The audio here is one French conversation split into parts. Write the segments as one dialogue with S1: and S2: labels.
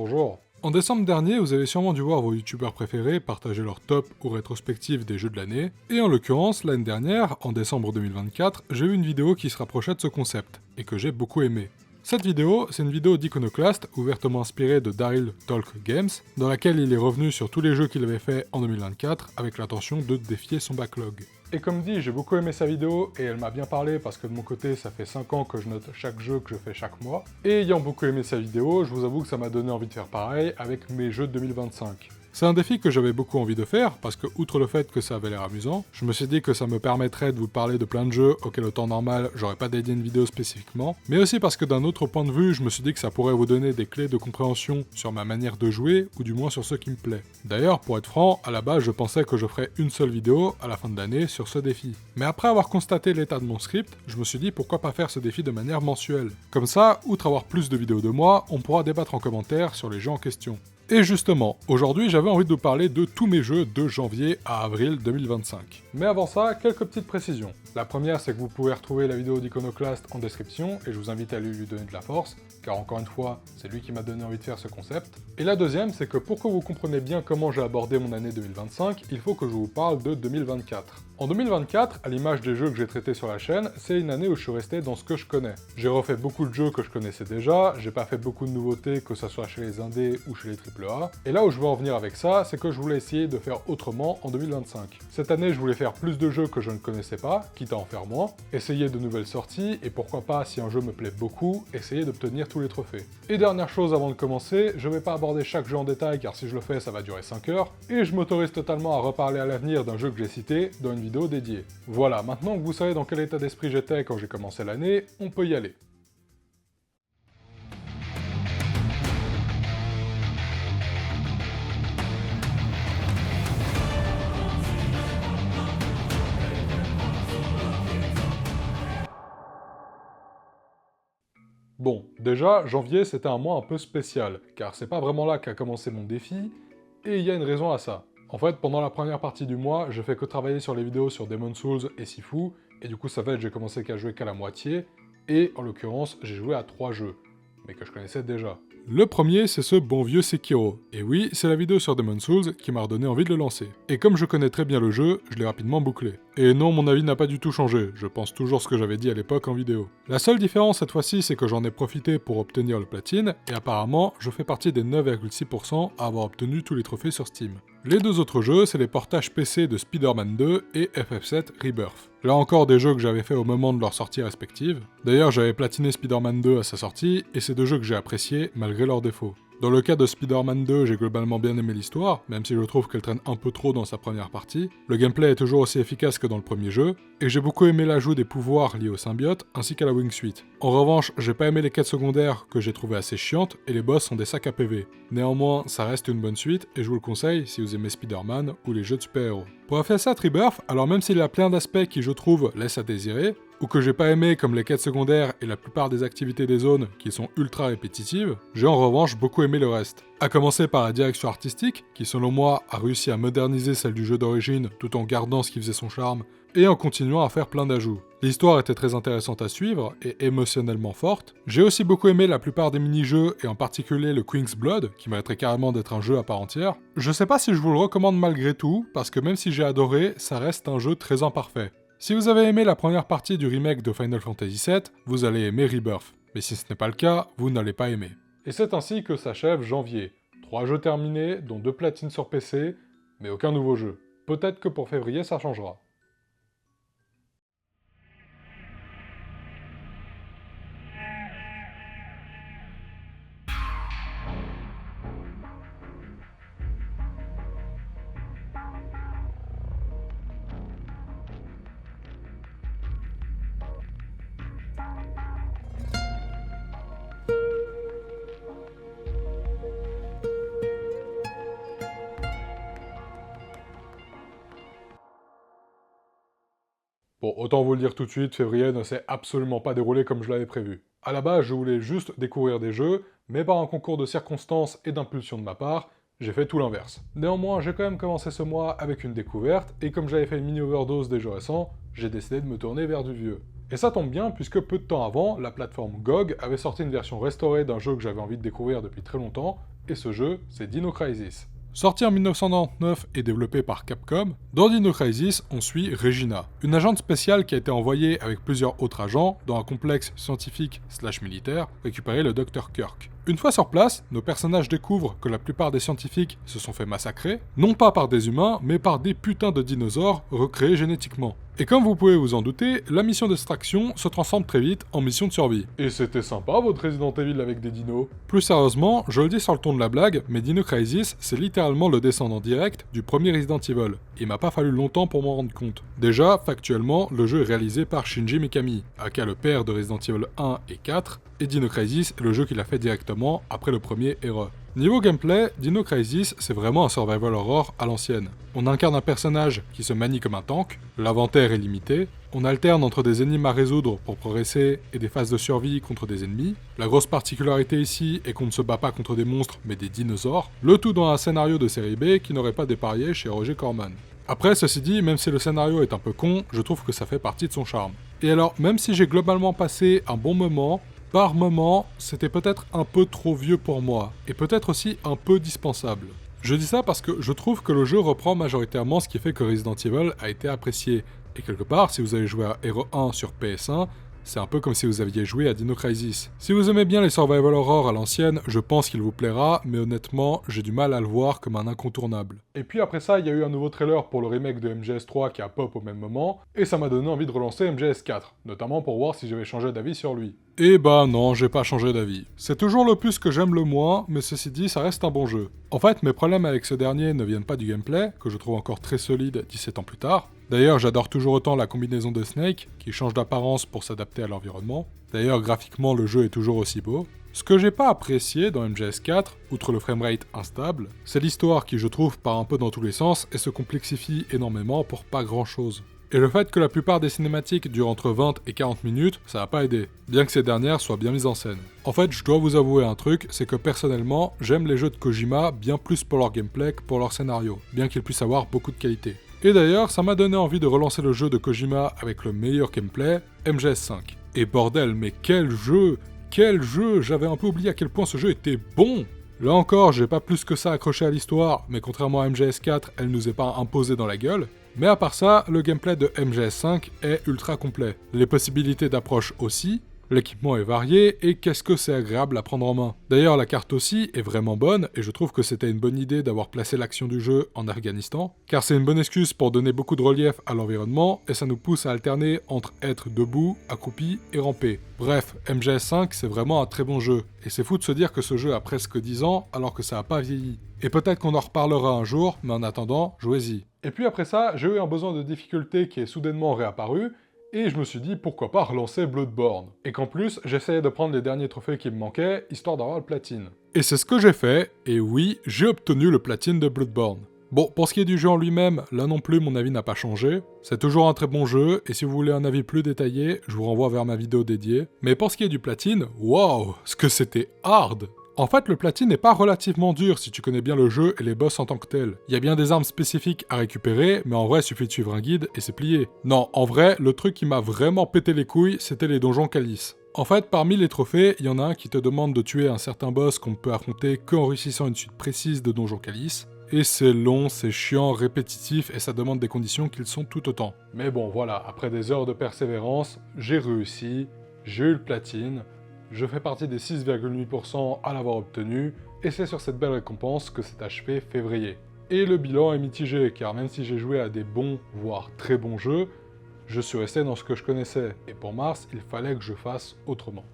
S1: Bonjour. En décembre dernier, vous avez sûrement dû voir vos youtubeurs préférés partager leur top ou rétrospective des jeux de l'année, et en l'occurrence, l'année dernière, en décembre 2024, j'ai vu une vidéo qui se rapprochait de ce concept, et que j'ai beaucoup aimé. Cette vidéo, c'est une vidéo d'Iconoclast, ouvertement inspirée de Daryl Talk Games, dans laquelle il est revenu sur tous les jeux qu'il avait fait en 2024, avec l'intention de défier son backlog. Et comme dit, j'ai beaucoup aimé sa vidéo, et elle m'a bien parlé parce que de mon côté, ça fait 5 ans que je note chaque jeu que je fais chaque mois. Et ayant beaucoup aimé sa vidéo, je vous avoue que ça m'a donné envie de faire pareil avec mes jeux de 2025. C'est un défi que j'avais beaucoup envie de faire, parce que outre le fait que ça avait l'air amusant, je me suis dit que ça me permettrait de vous parler de plein de jeux auxquels au temps normal j'aurais pas dédié une vidéo spécifiquement, mais aussi parce que d'un autre point de vue, je me suis dit que ça pourrait vous donner des clés de compréhension sur ma manière de jouer, ou du moins sur ce qui me plaît. D'ailleurs, pour être franc, à la base je pensais que je ferais une seule vidéo à la fin de l'année sur ce défi. Mais après avoir constaté l'état de mon script, je me suis dit pourquoi pas faire ce défi de manière mensuelle. Comme ça, outre avoir plus de vidéos de moi, on pourra débattre en commentaire sur les jeux en question. Et justement, aujourd'hui j'avais envie de vous parler de tous mes jeux de janvier à avril 2025. Mais avant ça, quelques petites précisions. La première, c'est que vous pouvez retrouver la vidéo d'Iconoclast en description, et je vous invite à lui donner de la force, car encore une fois, c'est lui qui m'a donné envie de faire ce concept. Et la deuxième, c'est que pour que vous compreniez bien comment j'ai abordé mon année 2025, il faut que je vous parle de 2024. En 2024, à l'image des jeux que j'ai traités sur la chaîne, c'est une année où je suis resté dans ce que je connais. J'ai refait beaucoup de jeux que je connaissais déjà, j'ai pas fait beaucoup de nouveautés, que ce soit chez les indés ou chez les AAA, et là où je veux en venir avec ça, c'est que je voulais essayer de faire autrement en 2025. Cette année, je voulais faire plus de jeux que je ne connaissais pas, quitte à en faire moins, essayer de nouvelles sorties, et pourquoi pas, si un jeu me plaît beaucoup, essayer d'obtenir tous les trophées. Et dernière chose avant de commencer, je vais pas aborder chaque jeu en détail, car si je le fais, ça va durer 5 heures, et je m'autorise totalement à reparler à l'avenir d'un jeu que j'ai cité dans une vidéo dédiée. Voilà, maintenant que vous savez dans quel état d'esprit j'étais quand j'ai commencé l'année, on peut y aller. Bon, déjà, janvier c'était un mois un peu spécial, car c'est pas vraiment là qu'a commencé mon défi, et il y a une raison à ça. En fait, pendant la première partie du mois, je fais que travailler sur les vidéos sur Demon's Souls et Sifu, et du coup ça fait que j'ai commencé qu'à jouer qu'à la moitié, et en l'occurrence, j'ai joué à 3 jeux, mais que je connaissais déjà. Le premier, c'est ce bon vieux Sekiro. Et oui, c'est la vidéo sur Demon's Souls qui m'a redonné envie de le lancer. Et comme je connais très bien le jeu, je l'ai rapidement bouclé. Et non, mon avis n'a pas du tout changé, je pense toujours ce que j'avais dit à l'époque en vidéo. La seule différence cette fois-ci, c'est que j'en ai profité pour obtenir le platine, et apparemment, je fais partie des 9,6% à avoir obtenu tous les trophées sur Steam. Les deux autres jeux, c'est les portages PC de Spider-Man 2 et FF7 Rebirth. Là encore des jeux que j'avais fait au moment de leur sortie respective. D'ailleurs, j'avais platiné Spider-Man 2 à sa sortie, et c'est deux jeux que j'ai appréciés malgré leurs défauts. Dans le cas de Spider-Man 2, j'ai globalement bien aimé l'histoire, même si je trouve qu'elle traîne un peu trop dans sa première partie. Le gameplay est toujours aussi efficace que dans le premier jeu, et j'ai beaucoup aimé l'ajout des pouvoirs liés au symbiote, ainsi qu'à la wingsuit. En revanche, j'ai pas aimé les quêtes secondaires que j'ai trouvées assez chiantes, et les boss sont des sacs à PV. Néanmoins, ça reste une bonne suite, et je vous le conseille si vous aimez Spider-Man ou les jeux de super-héros. Pour FF7 Rebirth, alors même s'il a plein d'aspects qui je trouve laissent à désirer, ou que j'ai pas aimé comme les quêtes secondaires et la plupart des activités des zones qui sont ultra répétitives, j'ai en revanche beaucoup aimé le reste. À commencer par la direction artistique, qui selon moi a réussi à moderniser celle du jeu d'origine tout en gardant ce qui faisait son charme, et en continuant à faire plein d'ajouts. L'histoire était très intéressante à suivre, et émotionnellement forte. J'ai aussi beaucoup aimé la plupart des mini-jeux, et en particulier le Queen's Blood, qui mériterait carrément d'être un jeu à part entière. Je sais pas si je vous le recommande malgré tout, parce que même si j'ai adoré, ça reste un jeu très imparfait. Si vous avez aimé la première partie du remake de Final Fantasy VII, vous allez aimer Rebirth. Mais si ce n'est pas le cas, vous n'allez pas aimer. Et c'est ainsi que s'achève janvier. 3 jeux terminés, dont 2 platines sur PC, mais aucun nouveau jeu. Peut-être que pour février ça changera. Bon, autant vous le dire tout de suite, février ne s'est absolument pas déroulé comme je l'avais prévu. À la base, je voulais juste découvrir des jeux, mais par un concours de circonstances et d'impulsion de ma part, j'ai fait tout l'inverse. Néanmoins, j'ai quand même commencé ce mois avec une découverte, et comme j'avais fait une mini-overdose des jeux récents, j'ai décidé de me tourner vers du vieux. Et ça tombe bien puisque peu de temps avant, la plateforme GOG avait sorti une version restaurée d'un jeu que j'avais envie de découvrir depuis très longtemps, et ce jeu, c'est Dino Crisis. Sorti en 1999 et développé par Capcom, dans Dino Crisis, on suit Regina, une agente spéciale qui a été envoyée avec plusieurs autres agents dans un complexe scientifique/militaire récupérer le Dr Kirk. Une fois sur place, nos personnages découvrent que la plupart des scientifiques se sont fait massacrer, non pas par des humains, mais par des putains de dinosaures recréés génétiquement. Et comme vous pouvez vous en douter, la mission d'extraction se transforme très vite en mission de survie. Et c'était sympa votre Resident Evil avec des dinos. Plus sérieusement, je le dis sur le ton de la blague, mais Dino Crisis, c'est littéralement le descendant direct du premier Resident Evil. Il m'a pas fallu longtemps pour m'en rendre compte. Déjà, factuellement, le jeu est réalisé par Shinji Mikami, aka le père de Resident Evil 1 et 4, et Dino Crisis est le jeu qu'il a fait directement après le premier RE. Niveau gameplay, Dino Crisis, c'est vraiment un survival horror à l'ancienne. On incarne un personnage qui se manie comme un tank, l'inventaire est limité, on alterne entre des énigmes à résoudre pour progresser et des phases de survie contre des ennemis. La grosse particularité ici est qu'on ne se bat pas contre des monstres mais des dinosaures, le tout dans un scénario de série B qui n'aurait pas dépareillé chez Roger Corman. Après, ceci dit, même si le scénario est un peu con, je trouve que ça fait partie de son charme. Et alors, même si j'ai globalement passé un bon moment, par moment, c'était peut-être un peu trop vieux pour moi, et peut-être aussi un peu dispensable. Je dis ça parce que je trouve que le jeu reprend majoritairement ce qui fait que Resident Evil a été apprécié, et quelque part, si vous avez joué à RE1 sur PS1, c'est un peu comme si vous aviez joué à Dino Crisis. Si vous aimez bien les survival horror à l'ancienne, je pense qu'il vous plaira, mais honnêtement, j'ai du mal à le voir comme un incontournable. Et puis après ça, il y a eu un nouveau trailer pour le remake de MGS3 qui a pop au même moment, et ça m'a donné envie de relancer MGS4, notamment pour voir si j'avais changé d'avis sur lui. Et bah non, j'ai pas changé d'avis. C'est toujours l'opus que j'aime le moins, mais ceci dit, ça reste un bon jeu. En fait, mes problèmes avec ce dernier ne viennent pas du gameplay, que je trouve encore très solide 17 ans plus tard. D'ailleurs, j'adore toujours autant la combinaison de Snake, qui change d'apparence pour s'adapter à l'environnement. D'ailleurs, graphiquement, le jeu est toujours aussi beau. Ce que j'ai pas apprécié dans MGS4, outre le framerate instable, c'est l'histoire qui, je trouve, part un peu dans tous les sens et se complexifie énormément pour pas grand chose. Et le fait que la plupart des cinématiques durent entre 20 et 40 minutes, ça a pas aidé, bien que ces dernières soient bien mises en scène. En fait, je dois vous avouer un truc, c'est que personnellement, j'aime les jeux de Kojima bien plus pour leur gameplay que pour leur scénario, bien qu'ils puissent avoir beaucoup de qualité. Et d'ailleurs, ça m'a donné envie de relancer le jeu de Kojima avec le meilleur gameplay, MGS5. Et bordel, mais quel jeu! Quel jeu! J'avais un peu oublié à quel point ce jeu était bon! Là encore, j'ai pas plus que ça accroché à l'histoire, mais contrairement à MGS4, elle nous est pas imposée dans la gueule. Mais à part ça, le gameplay de MGS5 est ultra complet. Les possibilités d'approche aussi, l'équipement est varié, et qu'est-ce que c'est agréable à prendre en main. D'ailleurs, la carte aussi est vraiment bonne, et je trouve que c'était une bonne idée d'avoir placé l'action du jeu en Afghanistan, car c'est une bonne excuse pour donner beaucoup de relief à l'environnement, et ça nous pousse à alterner entre être debout, accroupi et ramper. Bref, MGS5 c'est vraiment un très bon jeu, et c'est fou de se dire que ce jeu a presque 10 ans alors que ça a pas vieilli. Et peut-être qu'on en reparlera un jour, mais en attendant, jouez-y. Et puis après ça, j'ai eu un besoin de difficulté qui est soudainement réapparu, et je me suis dit pourquoi pas relancer Bloodborne. Et qu'en plus, j'essayais de prendre les derniers trophées qui me manquaient, histoire d'avoir le platine. Et c'est ce que j'ai fait, et oui, j'ai obtenu le platine de Bloodborne. Bon, pour ce qui est du jeu en lui-même, là non plus mon avis n'a pas changé. C'est toujours un très bon jeu, et si vous voulez un avis plus détaillé, je vous renvoie vers ma vidéo dédiée. Mais pour ce qui est du platine, waouh, ce que c'était hard! En fait, le platine n'est pas relativement dur si tu connais bien le jeu et les boss en tant que tels. Il y a bien des armes spécifiques à récupérer, mais en vrai, il suffit de suivre un guide et c'est plié. Non, en vrai, le truc qui m'a vraiment pété les couilles, c'était les donjons calices. En fait, parmi les trophées, il y en a un qui te demande de tuer un certain boss qu'on ne peut affronter qu'en réussissant une suite précise de donjons calices. Et c'est long, c'est chiant, répétitif, et ça demande des conditions qu'ils sont tout autant. Mais bon, voilà, après des heures de persévérance, j'ai réussi, j'ai eu le platine, je fais partie des 6,8% à l'avoir obtenu, et c'est sur cette belle récompense que s'est achevé février. Et le bilan est mitigé, car même si j'ai joué à des bons, voire très bons jeux, je suis resté dans ce que je connaissais, et pour mars, il fallait que je fasse autrement.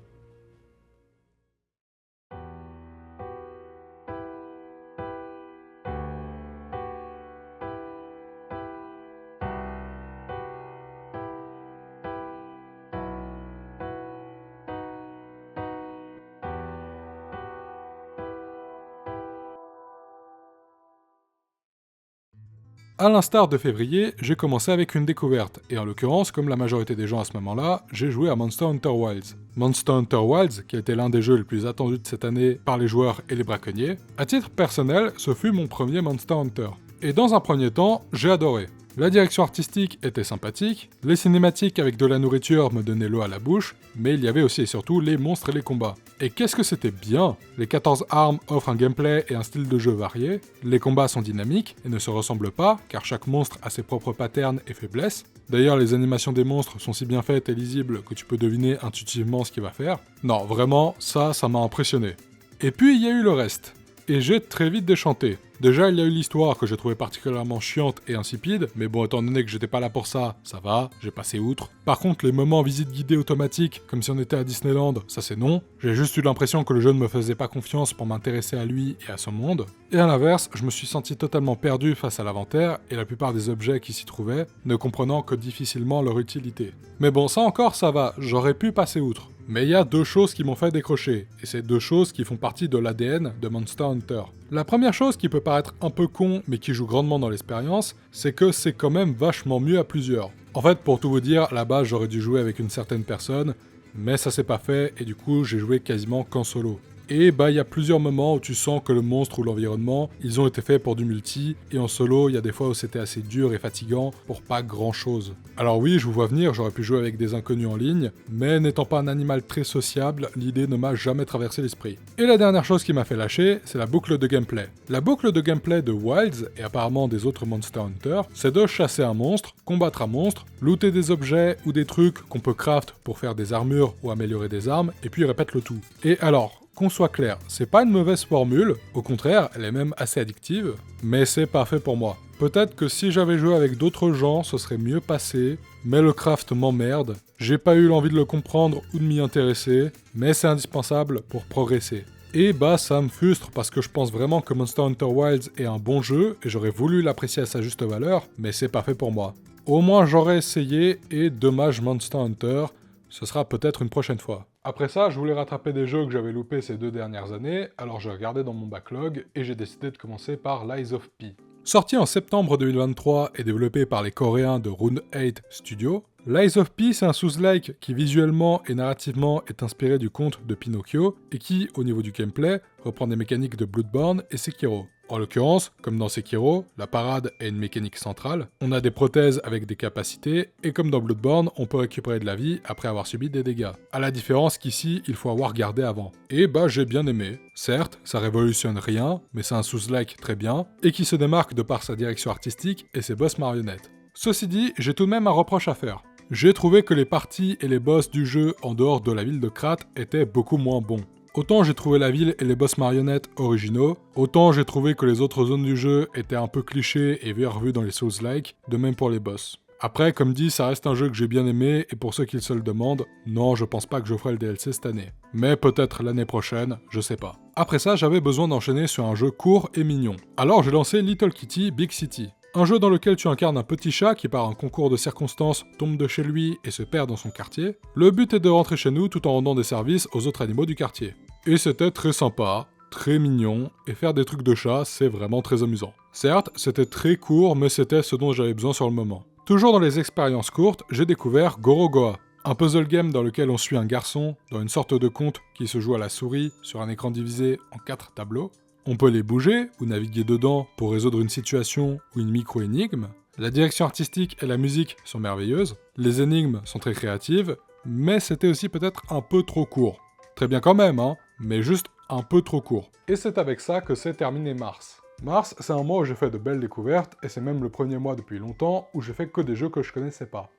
S1: A l'instar de février, j'ai commencé avec une découverte, et en l'occurrence, comme la majorité des gens à ce moment-là, j'ai joué à Monster Hunter Wilds. Monster Hunter Wilds, qui a été l'un des jeux les plus attendus de cette année par les joueurs et les braconniers, à titre personnel, ce fut mon premier Monster Hunter. Et dans un premier temps, j'ai adoré. La direction artistique était sympathique, les cinématiques avec de la nourriture me donnaient l'eau à la bouche, mais il y avait aussi et surtout les monstres et les combats. Et qu'est-ce que c'était bien! Les 14 armes offrent un gameplay et un style de jeu varié, les combats sont dynamiques et ne se ressemblent pas, car chaque monstre a ses propres patterns et faiblesses. D'ailleurs, les animations des monstres sont si bien faites et lisibles que tu peux deviner intuitivement ce qu'il va faire. Non, vraiment, ça m'a impressionné. Et puis il y a eu le reste. Et j'ai très vite déchanté. Déjà, il y a eu l'histoire que j'ai trouvée particulièrement chiante et insipide, mais bon, étant donné que j'étais pas là pour ça, ça va, j'ai passé outre. Par contre, les moments visite guidée automatique, comme si on était à Disneyland, ça c'est non. J'ai juste eu l'impression que le jeu ne me faisait pas confiance pour m'intéresser à lui et à son monde. Et à l'inverse, je me suis senti totalement perdu face à l'inventaire et la plupart des objets qui s'y trouvaient, ne comprenant que difficilement leur utilité. Mais bon, ça encore, ça va, j'aurais pu passer outre. Mais il y a deux choses qui m'ont fait décrocher, et c'est deux choses qui font partie de l'ADN de Monster Hunter. La première chose qui peut paraître un peu con, mais qui joue grandement dans l'expérience, c'est que c'est quand même vachement mieux à plusieurs. En fait, pour tout vous dire, à la base j'aurais dû jouer avec une certaine personne, mais ça s'est pas fait, et du coup j'ai joué quasiment qu'en solo. Et bah il y a plusieurs moments où tu sens que le monstre ou l'environnement, ils ont été faits pour du multi, et en solo, il y a des fois où c'était assez dur et fatigant pour pas grand chose. Alors oui, je vous vois venir, j'aurais pu jouer avec des inconnus en ligne, mais n'étant pas un animal très sociable, l'idée ne m'a jamais traversé l'esprit. Et la dernière chose qui m'a fait lâcher, c'est la boucle de gameplay. La boucle de gameplay de Wilds, et apparemment des autres Monster Hunter, c'est de chasser un monstre, combattre un monstre, looter des objets ou des trucs qu'on peut craft pour faire des armures ou améliorer des armes, et puis répète le tout. Et alors, qu'on soit clair, c'est pas une mauvaise formule, au contraire, elle est même assez addictive, mais c'est pas fait pour moi. Peut-être que si j'avais joué avec d'autres gens, ce serait mieux passé, mais le craft m'emmerde, j'ai pas eu l'envie de le comprendre ou de m'y intéresser, mais c'est indispensable pour progresser. Et bah ça me frustre parce que je pense vraiment que Monster Hunter Wilds est un bon jeu, et j'aurais voulu l'apprécier à sa juste valeur, mais c'est pas fait pour moi. Au moins j'aurais essayé, et dommage Monster Hunter, ce sera peut-être une prochaine fois. Après ça, je voulais rattraper des jeux que j'avais loupés ces 2 dernières années, alors j'ai regardé dans mon backlog et j'ai décidé de commencer par Lies of P. Sorti en septembre 2023 et développé par les Coréens de Rune 8 Studio, Lies of P c'est un Souls-like qui visuellement et narrativement est inspiré du conte de Pinocchio et qui, au niveau du gameplay, reprend des mécaniques de Bloodborne et Sekiro. En l'occurrence, comme dans Sekiro, la parade est une mécanique centrale, on a des prothèses avec des capacités, et comme dans Bloodborne, on peut récupérer de la vie après avoir subi des dégâts. À la différence qu'ici, il faut avoir gardé avant. Et bah j'ai bien aimé. Certes, ça révolutionne rien, mais c'est un Souls-like très bien, et qui se démarque de par sa direction artistique et ses boss marionnettes. Ceci dit, j'ai tout de même un reproche à faire. J'ai trouvé que les parties et les boss du jeu en dehors de la ville de Krat étaient beaucoup moins bons. Autant j'ai trouvé la ville et les boss marionnettes originaux, autant j'ai trouvé que les autres zones du jeu étaient un peu clichés et bien revues dans les Souls-like, de même pour les boss. Après, comme dit, ça reste un jeu que j'ai bien aimé, et pour ceux qui se le demandent, non, je pense pas que je ferai le DLC cette année. Mais peut-être l'année prochaine, je sais pas. Après ça, j'avais besoin d'enchaîner sur un jeu court et mignon. Alors j'ai lancé Little Kitty Big City. Un jeu dans lequel tu incarnes un petit chat qui par un concours de circonstances tombe de chez lui et se perd dans son quartier. Le but est de rentrer chez nous tout en rendant des services aux autres animaux du quartier. Et c'était très sympa, très mignon, et faire des trucs de chat, c'est vraiment très amusant. Certes, c'était très court, mais c'était ce dont j'avais besoin sur le moment. Toujours dans les expériences courtes, j'ai découvert Gorogoa, un puzzle game dans lequel on suit un garçon dans une sorte de conte qui se joue à la souris sur un écran divisé en 4 tableaux. On peut les bouger ou naviguer dedans pour résoudre une situation ou une micro-énigme. La direction artistique et la musique sont merveilleuses, les énigmes sont très créatives, mais c'était aussi peut-être un peu trop court. Très bien quand même, hein, mais juste un peu trop court. Et c'est avec ça que s'est terminé mars. Mars, c'est un mois où j'ai fait de belles découvertes, et c'est même le premier mois depuis longtemps où j'ai fait que des jeux que je connaissais pas.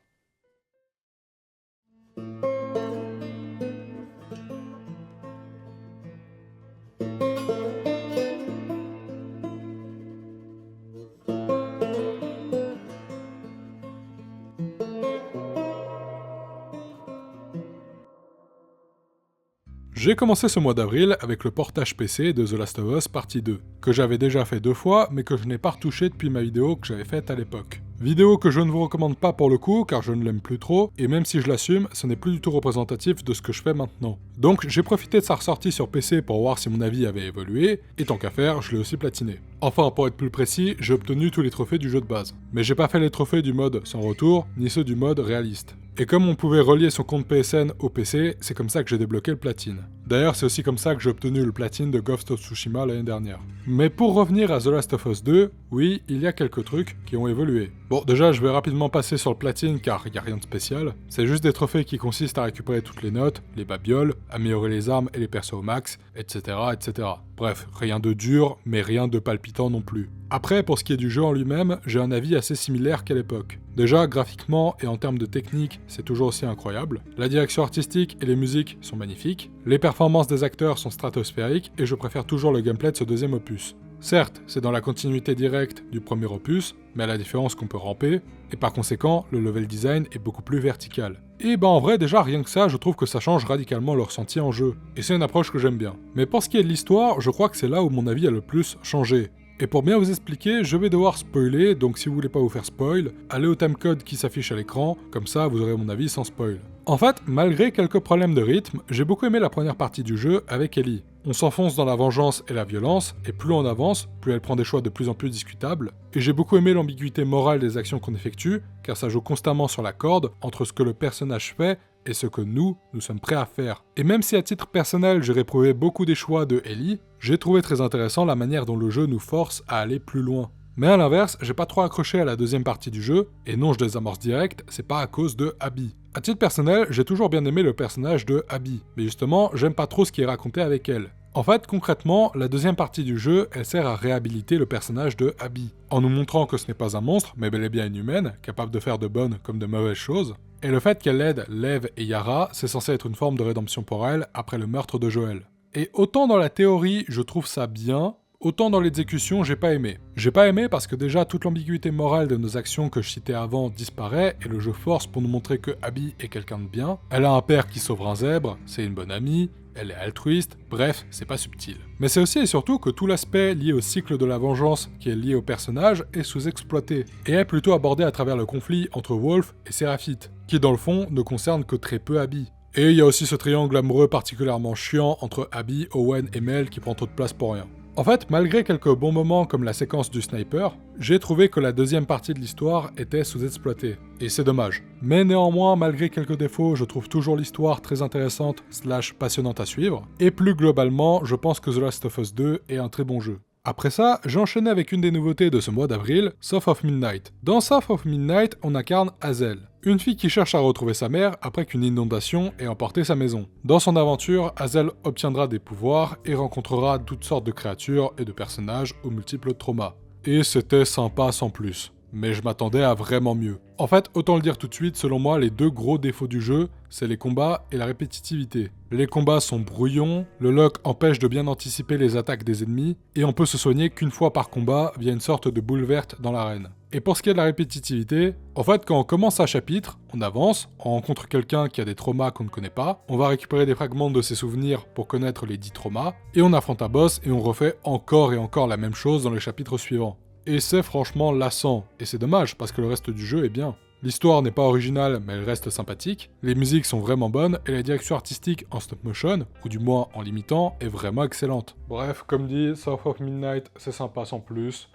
S1: J'ai commencé ce mois d'avril avec le portage PC de The Last of Us Partie 2, que j'avais déjà fait 2 fois, mais que je n'ai pas retouché depuis ma vidéo que j'avais faite à l'époque. Vidéo que je ne vous recommande pas pour le coup, car je ne l'aime plus trop, et même si je l'assume, ce n'est plus du tout représentatif de ce que je fais maintenant. Donc j'ai profité de sa ressortie sur PC pour voir si mon avis avait évolué, et tant qu'à faire, je l'ai aussi platiné. Enfin, pour être plus précis, j'ai obtenu tous les trophées du jeu de base. Mais j'ai pas fait les trophées du mode sans retour, ni ceux du mode réaliste. Et comme on pouvait relier son compte PSN au PC, c'est comme ça que j'ai débloqué le platine. D'ailleurs, c'est aussi comme ça que j'ai obtenu le platine de Ghost of Tsushima l'année dernière. Mais pour revenir à The Last of Us 2, oui, il y a quelques trucs qui ont évolué. Bon, déjà, je vais rapidement passer sur le platine car il n'y a rien de spécial. C'est juste des trophées qui consistent à récupérer toutes les notes, les babioles, améliorer les armes et les persos au max, etc., etc. Bref, rien de dur, mais rien de palpitant non plus. Après, pour ce qui est du jeu en lui-même, j'ai un avis assez similaire qu'à l'époque. Déjà, graphiquement et en termes de technique, c'est toujours aussi incroyable. La direction artistique et les musiques sont magnifiques. Les performances des acteurs sont stratosphériques et je préfère toujours le gameplay de ce deuxième opus. Certes, c'est dans la continuité directe du premier opus, mais à la différence qu'on peut ramper, et par conséquent, le level design est beaucoup plus vertical. Et en vrai, déjà rien que ça, je trouve que ça change radicalement le ressenti en jeu, et c'est une approche que j'aime bien. Mais pour ce qui est de l'histoire, je crois que c'est là où mon avis a le plus changé. Et pour bien vous expliquer, je vais devoir spoiler, donc si vous voulez pas vous faire spoil, allez au timecode qui s'affiche à l'écran, comme ça vous aurez mon avis sans spoil. En fait, malgré quelques problèmes de rythme, j'ai beaucoup aimé la première partie du jeu avec Ellie. On s'enfonce dans la vengeance et la violence, et plus on avance, plus elle prend des choix de plus en plus discutables, et j'ai beaucoup aimé l'ambiguïté morale des actions qu'on effectue, car ça joue constamment sur la corde entre ce que le personnage fait et ce que nous sommes prêts à faire. Et même si à titre personnel j'ai réprouvé beaucoup des choix de Ellie, j'ai trouvé très intéressant la manière dont le jeu nous force à aller plus loin. Mais à l'inverse, j'ai pas trop accroché à la deuxième partie du jeu, et non je désamorce direct, c'est pas à cause de Abby. À titre personnel, j'ai toujours bien aimé le personnage de Abby, mais justement, j'aime pas trop ce qui est raconté avec elle. En fait, concrètement, la deuxième partie du jeu, elle sert à réhabiliter le personnage de Abby, en nous montrant que ce n'est pas un monstre, mais bel et bien une humaine, capable de faire de bonnes comme de mauvaises choses, et le fait qu'elle aide Lev et Yara, c'est censé être une forme de rédemption pour elle après le meurtre de Joel. Et autant dans la théorie, je trouve ça bien, autant dans l'exécution, j'ai pas aimé. J'ai pas aimé parce que déjà toute l'ambiguïté morale de nos actions que je citais avant disparaît et le jeu force pour nous montrer que Abby est quelqu'un de bien. Elle a un père qui sauve un zèbre, c'est une bonne amie, elle est altruiste, bref, c'est pas subtil. Mais c'est aussi et surtout que tout l'aspect lié au cycle de la vengeance qui est lié au personnage est sous-exploité, et est plutôt abordé à travers le conflit entre Wolf et Seraphite, qui dans le fond ne concerne que très peu Abby. Et il y a aussi ce triangle amoureux particulièrement chiant entre Abby, Owen et Mel qui prend trop de place pour rien. En fait, malgré quelques bons moments comme la séquence du sniper, j'ai trouvé que la deuxième partie de l'histoire était sous-exploitée. Et c'est dommage. Mais néanmoins, malgré quelques défauts, je trouve toujours l'histoire très intéressante / passionnante à suivre. Et plus globalement, je pense que The Last of Us 2 est un très bon jeu. Après ça, j'ai enchaîné avec une des nouveautés de ce mois d'avril, South of Midnight. Dans South of Midnight, on incarne Hazel, une fille qui cherche à retrouver sa mère après qu'une inondation ait emporté sa maison. Dans son aventure, Hazel obtiendra des pouvoirs et rencontrera toutes sortes de créatures et de personnages aux multiples traumas. Et c'était sympa sans plus. Mais je m'attendais à vraiment mieux. En fait, autant le dire tout de suite, selon moi, les deux gros défauts du jeu, c'est les combats et la répétitivité. Les combats sont brouillons, le lock empêche de bien anticiper les attaques des ennemis, et on peut se soigner qu'une fois par combat via une sorte de boule verte dans l'arène. Et pour ce qui est de la répétitivité, en fait, quand on commence un chapitre, on avance, on rencontre quelqu'un qui a des traumas qu'on ne connaît pas, on va récupérer des fragments de ses souvenirs pour connaître les 10 traumas, et on affronte un boss et on refait encore et encore la même chose dans les chapitres suivants. Et c'est franchement lassant, et c'est dommage parce que le reste du jeu est bien. L'histoire n'est pas originale, mais elle reste sympathique, les musiques sont vraiment bonnes, et la direction artistique en stop motion, ou du moins en l'imitant, est vraiment excellente. Bref, comme dit, South of Midnight, c'est sympa sans plus,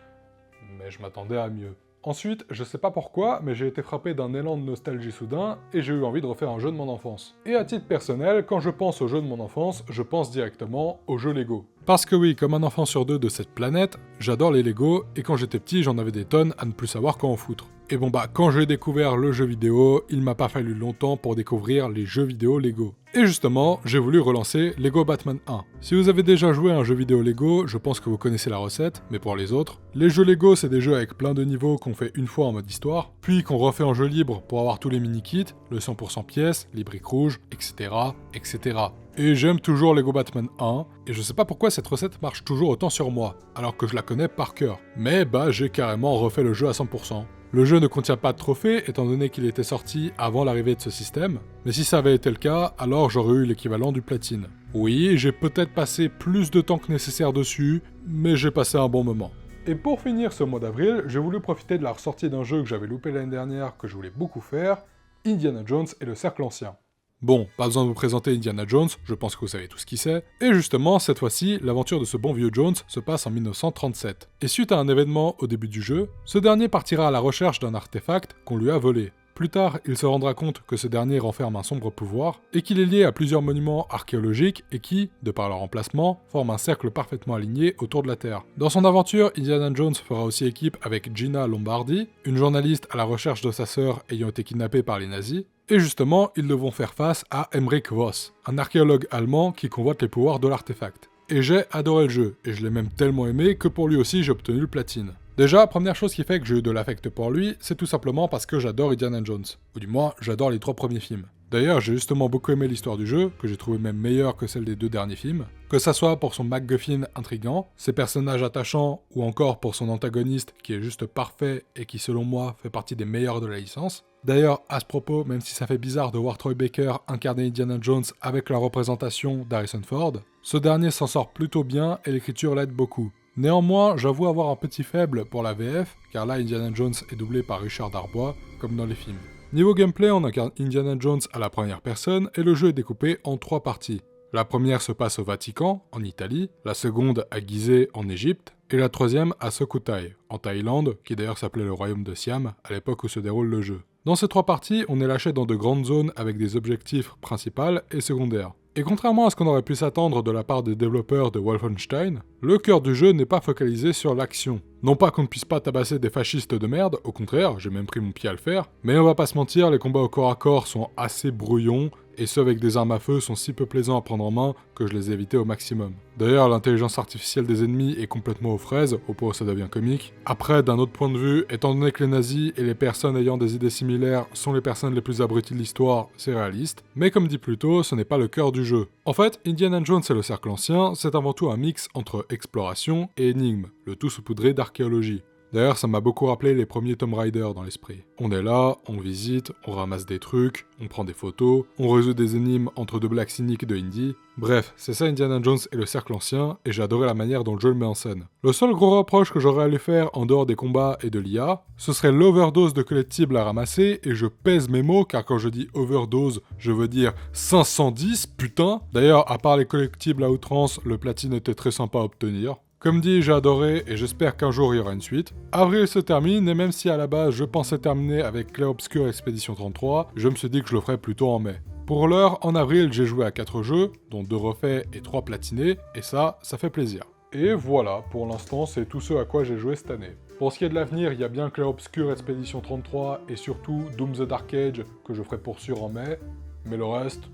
S1: mais je m'attendais à mieux. Ensuite, je sais pas pourquoi, mais j'ai été frappé d'un élan de nostalgie soudain, et j'ai eu envie de refaire un jeu de mon enfance. Et à titre personnel, quand je pense aux jeux de mon enfance, je pense directement aux jeux Lego. Parce que oui, comme un enfant sur deux de cette planète, j'adore les Lego, et quand j'étais petit, j'en avais des tonnes à ne plus savoir quoi en foutre. Et bon quand j'ai découvert le jeu vidéo, il m'a pas fallu longtemps pour découvrir les jeux vidéo Lego. Et justement, j'ai voulu relancer Lego Batman 1. Si vous avez déjà joué à un jeu vidéo Lego, je pense que vous connaissez la recette, mais pour les autres, les jeux Lego c'est des jeux avec plein de niveaux qu'on fait une fois en mode histoire, puis qu'on refait en jeu libre pour avoir tous les mini-kits, le 100% pièces, les briques rouges, etc., etc. Et j'aime toujours Lego Batman 1, et je sais pas pourquoi cette recette marche toujours autant sur moi, alors que je la connais par cœur. Mais j'ai carrément refait le jeu à 100%. Le jeu ne contient pas de trophées, étant donné qu'il était sorti avant l'arrivée de ce système, mais si ça avait été le cas, alors j'aurais eu l'équivalent du platine. Oui, j'ai peut-être passé plus de temps que nécessaire dessus, mais j'ai passé un bon moment. Et pour finir ce mois d'avril, j'ai voulu profiter de la ressortie d'un jeu que j'avais loupé l'année dernière, que je voulais beaucoup faire, Indiana Jones et le Cercle Ancien. Bon, pas besoin de vous présenter Indiana Jones, je pense que vous savez tout ce qui c'est. Et justement, cette fois-ci, l'aventure de ce bon vieux Jones se passe en 1937. Et suite à un événement au début du jeu, ce dernier partira à la recherche d'un artefact qu'on lui a volé. Plus tard, il se rendra compte que ce dernier renferme un sombre pouvoir, et qu'il est lié à plusieurs monuments archéologiques et qui, de par leur emplacement, forment un cercle parfaitement aligné autour de la Terre. Dans son aventure, Indiana Jones fera aussi équipe avec Gina Lombardi, une journaliste à la recherche de sa sœur ayant été kidnappée par les nazis, et justement, ils devront faire face à Emmerich Voss, un archéologue allemand qui convoite les pouvoirs de l'artefact. Et j'ai adoré le jeu, et je l'ai même tellement aimé que pour lui aussi j'ai obtenu le platine. Déjà, première chose qui fait que j'ai eu de l'affect pour lui, c'est tout simplement parce que j'adore Indiana Jones. Ou du moins, j'adore les 3 premiers films. D'ailleurs, j'ai justement beaucoup aimé l'histoire du jeu, que j'ai trouvé même meilleure que celle des 2 derniers films. Que ça soit pour son MacGuffin intriguant, ses personnages attachants, ou encore pour son antagoniste qui est juste parfait et qui selon moi fait partie des meilleurs de la licence. D'ailleurs, à ce propos, même si ça fait bizarre de voir Troy Baker incarner Indiana Jones avec la représentation d'Harrison Ford, ce dernier s'en sort plutôt bien et l'écriture l'aide beaucoup. Néanmoins, j'avoue avoir un petit faible pour la VF, car là Indiana Jones est doublé par Richard Darbois, comme dans les films. Niveau gameplay, on incarne Indiana Jones à la première personne et le jeu est découpé en 3 parties. La première se passe au Vatican, en Italie, la seconde à Gizeh, en Égypte, et la troisième à Sukhothai, en Thaïlande, qui d'ailleurs s'appelait le royaume de Siam à l'époque où se déroule le jeu. Dans ces 3 parties, on est lâché dans de grandes zones avec des objectifs principaux et secondaires. Et contrairement à ce qu'on aurait pu s'attendre de la part des développeurs de Wolfenstein, le cœur du jeu n'est pas focalisé sur l'action. Non pas qu'on ne puisse pas tabasser des fascistes de merde, au contraire, j'ai même pris mon pied à le faire, mais on va pas se mentir, les combats au corps à corps sont assez brouillons, et ceux avec des armes à feu sont si peu plaisants à prendre en main que je les ai évités au maximum. D'ailleurs, l'intelligence artificielle des ennemis est complètement aux fraises, au point où ça devient comique. Après, d'un autre point de vue, étant donné que les nazis et les personnes ayant des idées similaires sont les personnes les plus abruties de l'histoire, c'est réaliste, mais comme dit plus tôt, ce n'est pas le cœur du jeu. En fait, Indiana Jones et le Cercle Ancien, c'est avant tout un mix entre exploration et énigme, le tout saupoudré d'archéologie. D'ailleurs, ça m'a beaucoup rappelé les premiers Tomb Raider dans l'esprit. On est là, on visite, on ramasse des trucs, on prend des photos, on résout des énigmes entre 2 blagues cyniques de Indy. Bref, c'est ça Indiana Jones et le Cercle Ancien, et j'ai adoré la manière dont le jeu le met en scène. Le seul gros reproche que j'aurais à lui faire en dehors des combats et de l'IA, ce serait l'overdose de collectibles à ramasser, et je pèse mes mots, car quand je dis overdose, je veux dire 510, putain. D'ailleurs, à part les collectibles à outrance, le platine était très sympa à obtenir. Comme dit, j'ai adoré et j'espère qu'un jour il y aura une suite. Avril se termine et même si à la base je pensais terminer avec Clair Obscur Expédition 33, je me suis dit que je le ferais plutôt en mai. Pour l'heure, en avril, j'ai joué à 4 jeux, dont 2 refaits et 3 platinés, et ça fait plaisir. Et voilà, pour l'instant, c'est tout ce à quoi j'ai joué cette année. Pour ce qui est de l'avenir, il y a bien Clair Obscur Expédition 33 et surtout Doom the Dark Age que je ferai pour sûr en mai, mais le reste,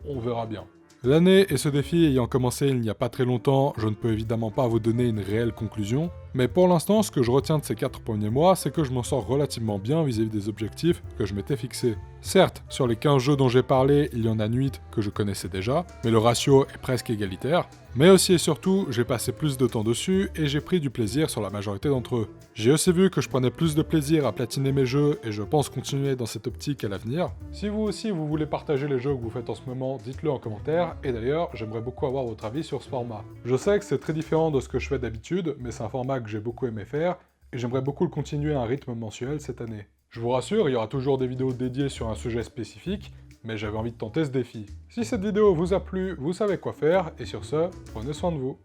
S1: on verra bien. L'année et ce défi ayant commencé il n'y a pas très longtemps, je ne peux évidemment pas vous donner une réelle conclusion, mais pour l'instant, ce que je retiens de ces 4 premiers mois, c'est que je m'en sors relativement bien vis-à-vis des objectifs que je m'étais fixés. Certes, sur les 15 jeux dont j'ai parlé, il y en a 8 que je connaissais déjà, mais le ratio est presque égalitaire. Mais aussi et surtout, j'ai passé plus de temps dessus et j'ai pris du plaisir sur la majorité d'entre eux. J'ai aussi vu que je prenais plus de plaisir à platiner mes jeux et je pense continuer dans cette optique à l'avenir. Si vous aussi vous voulez partager les jeux que vous faites en ce moment, dites-le en commentaire, et d'ailleurs, j'aimerais beaucoup avoir votre avis sur ce format. Je sais que c'est très différent de ce que je fais d'habitude, mais c'est un format que j'ai beaucoup aimé faire, et j'aimerais beaucoup le continuer à un rythme mensuel cette année. Je vous rassure, il y aura toujours des vidéos dédiées sur un sujet spécifique, mais j'avais envie de tenter ce défi. Si cette vidéo vous a plu, vous savez quoi faire, et sur ce, prenez soin de vous.